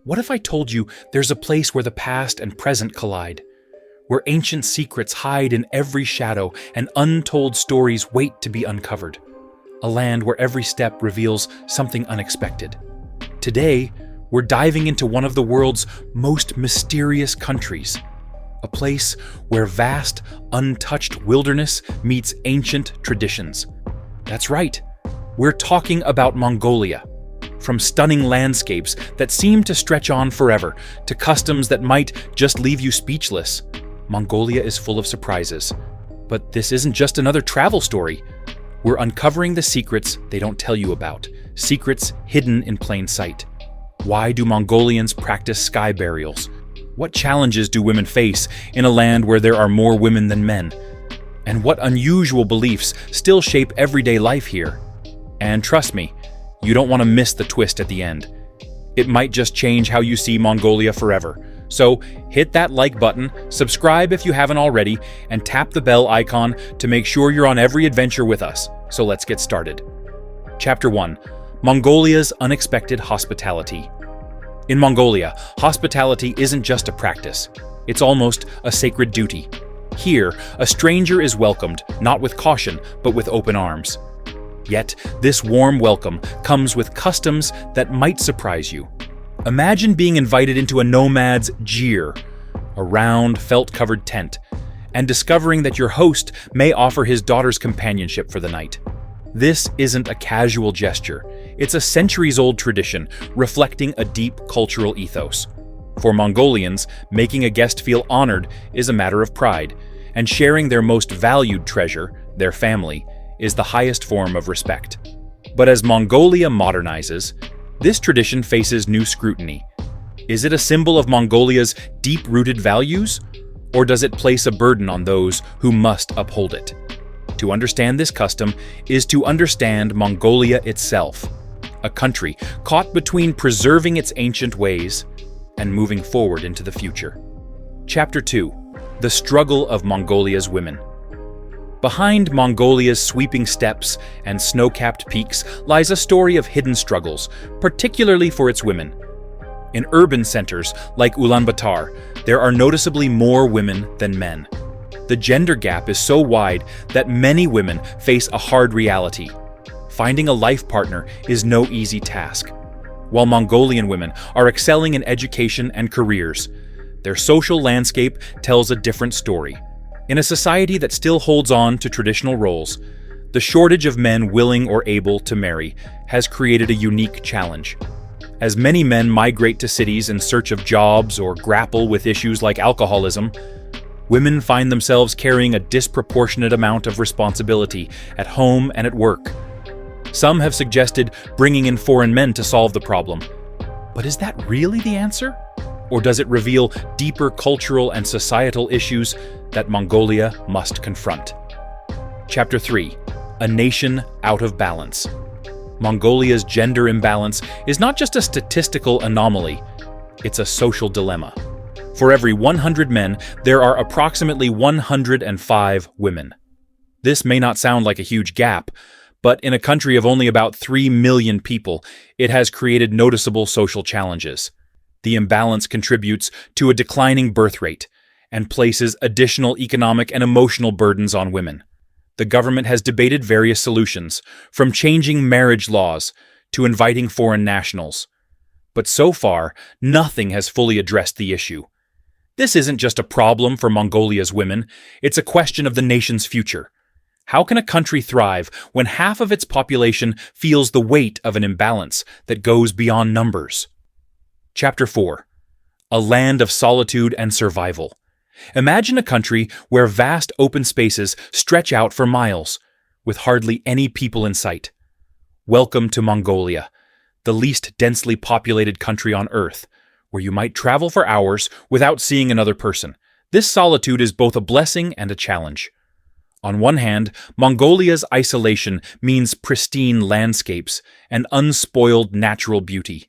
What if I told you there's a place where the past and present collide, where ancient secrets hide in every shadow and untold stories wait to be uncovered? A land where every step reveals something unexpected. Today, we're diving into one of the world's most mysterious countries, a place where vast, untouched wilderness meets ancient traditions. That's right, we're talking about Mongolia. From stunning landscapes that seem to stretch on forever to customs that might just leave you speechless, Mongolia is full of surprises. But this isn't just another travel story. We're uncovering the secrets they don't tell you about, secrets hidden in plain sight. Why do Mongolians practice sky burials? What challenges do women face in a land where there are more women than men? And what unusual beliefs still shape everyday life here? And trust me, you don't want to miss the twist at the end. It might just change how you see Mongolia forever. So hit that like button, subscribe if you haven't already, and tap the bell icon to make sure you're on every adventure with us. So let's get started. Chapter 1. Mongolia's Unexpected Hospitality. In Mongolia, hospitality isn't just a practice. It's almost a sacred duty. Here, a stranger is welcomed, not with caution, but with open arms. Yet, this warm welcome comes with customs that might surprise you. Imagine being invited into a nomad's jeer, a round, felt-covered tent, and discovering that your host may offer his daughter's companionship for the night. This isn't a casual gesture. It's a centuries-old tradition reflecting a deep cultural ethos. For Mongolians, making a guest feel honored is a matter of pride, and sharing their most valued treasure, their family, is the highest form of respect. But as Mongolia modernizes, this tradition faces new scrutiny. Is it a symbol of Mongolia's deep-rooted values, or does it place a burden on those who must uphold it? To understand this custom is to understand Mongolia itself, a country caught between preserving its ancient ways and moving forward into the future. Chapter 2. The Struggle of Mongolia's Women. Behind Mongolia's sweeping steppes and snow-capped peaks lies a story of hidden struggles, particularly for its women. In urban centers like Ulaanbaatar, there are noticeably more women than men. The gender gap is so wide that many women face a hard reality. Finding a life partner is no easy task. While Mongolian women are excelling in education and careers, their social landscape tells a different story. In a society that still holds on to traditional roles, the shortage of men willing or able to marry has created a unique challenge. As many men migrate to cities in search of jobs or grapple with issues like alcoholism, women find themselves carrying a disproportionate amount of responsibility at home and at work. Some have suggested bringing in foreign men to solve the problem. But is that really the answer? Or does it reveal deeper cultural and societal issues that Mongolia must confront? Chapter 3. A Nation Out of Balance. Mongolia's gender imbalance is not just a statistical anomaly, it's a social dilemma. For every 100 men, there are approximately 105 women. This may not sound like a huge gap, but in a country of only about 3 million people, it has created noticeable social challenges. The imbalance contributes to a declining birth rate and places additional economic and emotional burdens on women. The government has debated various solutions, from changing marriage laws to inviting foreign nationals. But so far, nothing has fully addressed the issue. This isn't just a problem for Mongolia's women, it's a question of the nation's future. How can a country thrive when half of its population feels the weight of an imbalance that goes beyond numbers? Chapter 4. A Land of Solitude and Survival. Imagine a country where vast open spaces stretch out for miles, with hardly any people in sight. Welcome to Mongolia, the least densely populated country on Earth, where you might travel for hours without seeing another person. This solitude is both a blessing and a challenge. On one hand, Mongolia's isolation means pristine landscapes and unspoiled natural beauty.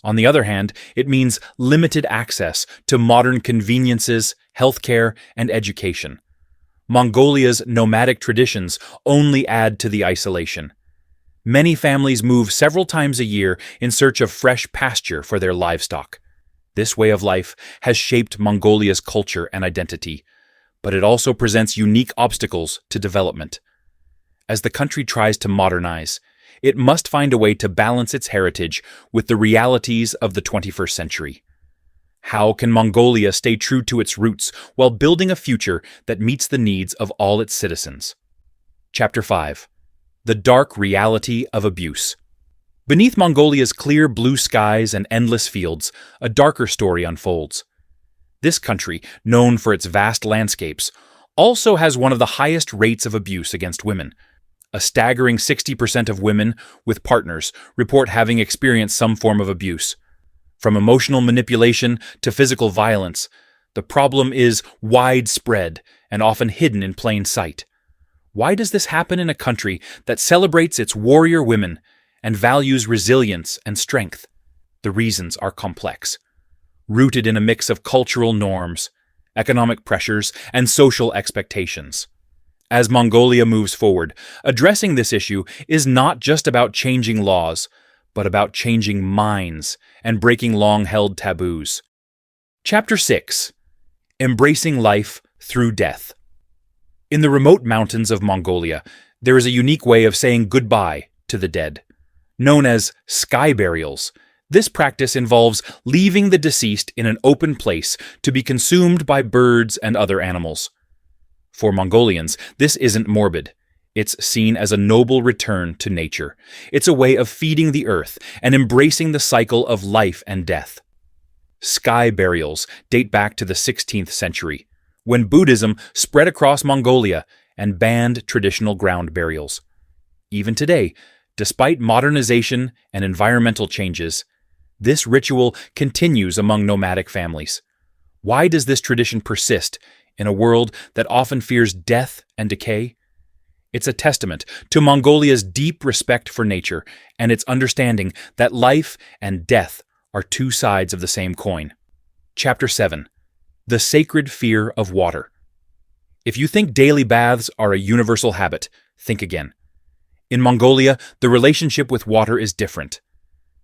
On the other hand, it means limited access to modern conveniences, healthcare, and education. Mongolia's nomadic traditions only add to the isolation. Many families move several times a year in search of fresh pasture for their livestock. This way of life has shaped Mongolia's culture and identity, but it also presents unique obstacles to development. As the country tries to modernize, it must find a way to balance its heritage with the realities of the 21st century. How can Mongolia stay true to its roots while building a future that meets the needs of all its citizens? Chapter 5. The Dark Reality of Abuse. Beneath Mongolia's clear blue skies and endless fields, a darker story unfolds. This country, known for its vast landscapes, also has one of the highest rates of abuse against women. A staggering 60% of women with partners report having experienced some form of abuse. From emotional manipulation to physical violence, the problem is widespread and often hidden in plain sight. Why does this happen in a country that celebrates its warrior women and values resilience and strength? The reasons are complex, rooted in a mix of cultural norms, economic pressures, and social expectations. As Mongolia moves forward, addressing this issue is not just about changing laws, but about changing minds and breaking long-held taboos. Chapter 6. Embracing Life Through Death. In the remote mountains of Mongolia, there is a unique way of saying goodbye to the dead. Known as sky burials, this practice involves leaving the deceased in an open place to be consumed by birds and other animals. For Mongolians, this isn't morbid. It's seen as a noble return to nature. It's a way of feeding the earth and embracing the cycle of life and death. Sky burials date back to the 16th century, when Buddhism spread across Mongolia and banned traditional ground burials. Even today, despite modernization and environmental changes, this ritual continues among nomadic families. Why does this tradition persist in a world that often fears death and decay? It's a testament to Mongolia's deep respect for nature and its understanding that life and death are two sides of the same coin. Chapter 7. The Sacred Fear of Water. If you think daily baths are a universal habit, think again. In Mongolia, the relationship with water is different.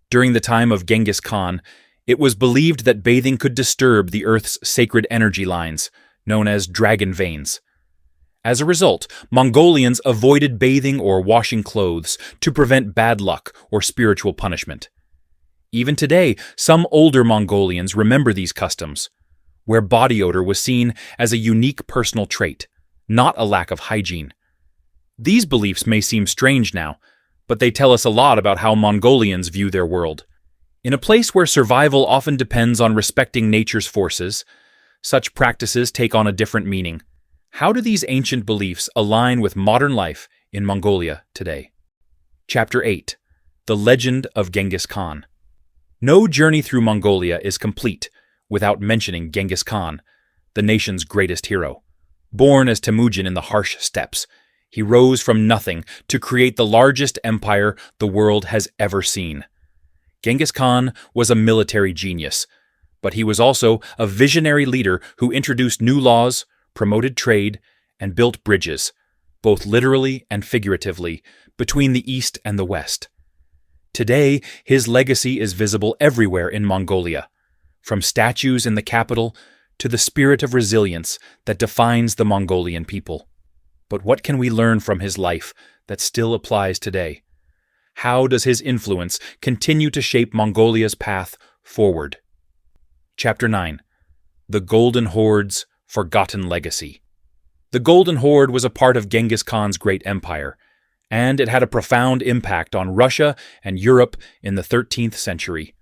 During the time of Genghis Khan, it was believed that bathing could disturb the Earth's sacred energy lines, known as dragon veins. As a result, Mongolians avoided bathing or washing clothes to prevent bad luck or spiritual punishment. Even today, some older Mongolians remember these customs, where body odor was seen as a unique personal trait, not a lack of hygiene. These beliefs may seem strange now, but they tell us a lot about how Mongolians view their world. In a place where survival often depends on respecting nature's forces, such practices take on a different meaning. How do these ancient beliefs align with modern life in Mongolia today? Chapter 8. The Legend of Genghis Khan. No journey through Mongolia is complete without mentioning Genghis Khan, the nation's greatest hero. Born as Temujin in the harsh steppes, he rose from nothing to create the largest empire the world has ever seen. Genghis Khan was a military genius, but he was also a visionary leader who introduced new laws, promoted trade, and built bridges, both literally and figuratively, between the East and the West. Today, his legacy is visible everywhere in Mongolia, from statues in the capital to the spirit of resilience that defines the Mongolian people. But what can we learn from his life that still applies today? How does his influence continue to shape Mongolia's path forward? Chapter 9. The Golden Horde's Forgotten Legacy. The Golden Horde was a part of Genghis Khan's great empire, and it had a profound impact on Russia and Europe in the 13th century.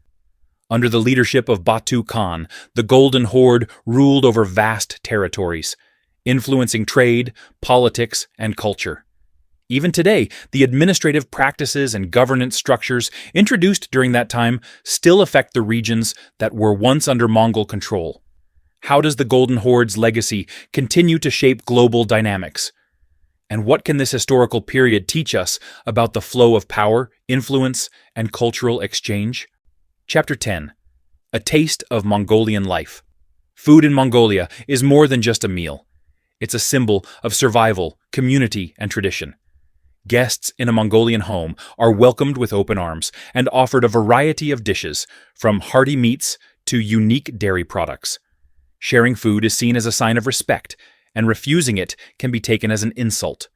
Under the leadership of Batu Khan, the Golden Horde ruled over vast territories, influencing trade, politics, and culture. Even today, the administrative practices and governance structures introduced during that time still affect the regions that were once under Mongol control. How does the Golden Horde's legacy continue to shape global dynamics? And what can this historical period teach us about the flow of power, influence, and cultural exchange? Chapter 10. A Taste of Mongolian Life. Food in Mongolia is more than just a meal. It's a symbol of survival, community, and tradition. Guests in a Mongolian home are welcomed with open arms and offered a variety of dishes, from hearty meats to unique dairy products. Sharing food is seen as a sign of respect, and refusing it can be taken as an insult.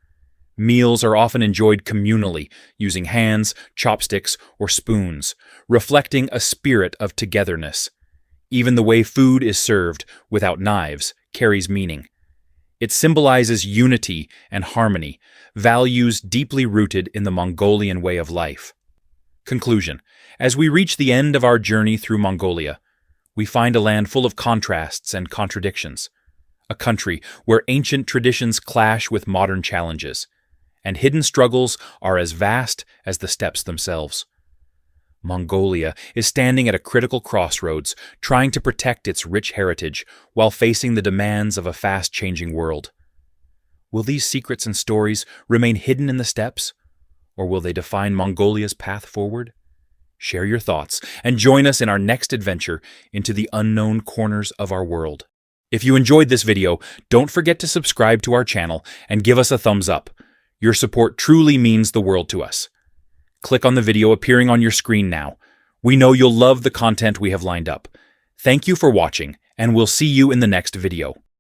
Meals are often enjoyed communally, using hands, chopsticks, or spoons, reflecting a spirit of togetherness. Even the way food is served, without knives, carries meaning. It symbolizes unity and harmony, values deeply rooted in the Mongolian way of life. Conclusion. As we reach the end of our journey through Mongolia, we find a land full of contrasts and contradictions, a country where ancient traditions clash with modern challenges, and hidden struggles are as vast as the steppes themselves. Mongolia is standing at a critical crossroads, trying to protect its rich heritage while facing the demands of a fast-changing world. Will these secrets and stories remain hidden in the steppes, or will they define Mongolia's path forward? Share your thoughts and join us in our next adventure into the unknown corners of our world. If you enjoyed this video, don't forget to subscribe to our channel and give us a thumbs up. Your support truly means the world to us. Click on the video appearing on your screen now. We know you'll love the content we have lined up. Thank you for watching, and we'll see you in the next video.